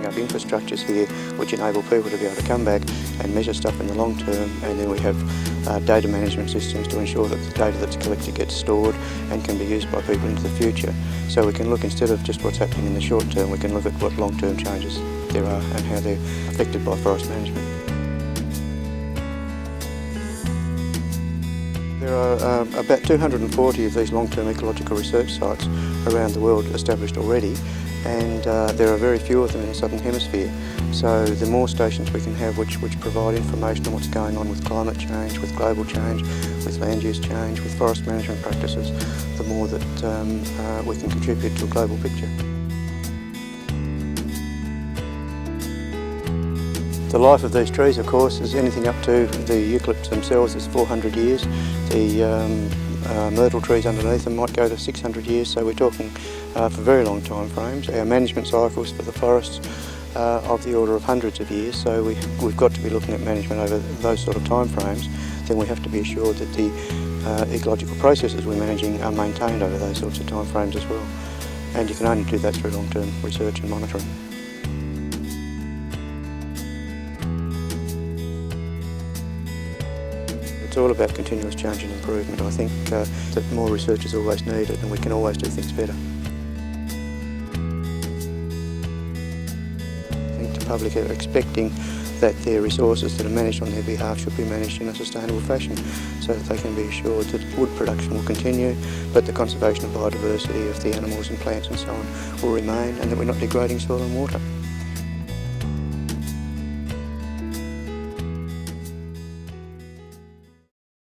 setting up infrastructures here which enable people to be able to come back and measure stuff in the long term, and then we have data management systems to ensure that the data that's collected gets stored and can be used by people into the future. So we can look, instead of just what's happening in the short term, we can look at what long-term changes there are and how they're affected by forest management. There are about 240 of these long-term ecological research sites around the world established already, and there are very few of them in the Southern Hemisphere. So the more stations we can have which provide information on what's going on with climate change, with global change, with land use change, with forest management practices, the more that we can contribute to a global picture. The life of these trees, of course, is anything up to the eucalypts themselves is 400 years. The myrtle trees underneath them might go to 600 years, so we're talking for very long time frames. Our management cycles for the forests are of the order of hundreds of years, so we've got to be looking at management over those sort of time frames. Then we have to be assured that the ecological processes we're managing are maintained over those sorts of time frames as well. And you can only do that through long-term research and monitoring. It's all about continuous change and improvement. I think that more research is always needed, and we can always do things better. I think the public are expecting that their resources that are managed on their behalf should be managed in a sustainable fashion, so that they can be assured that wood production will continue, but the conservation of biodiversity of the animals and plants and so on will remain, and that we're not degrading soil and water.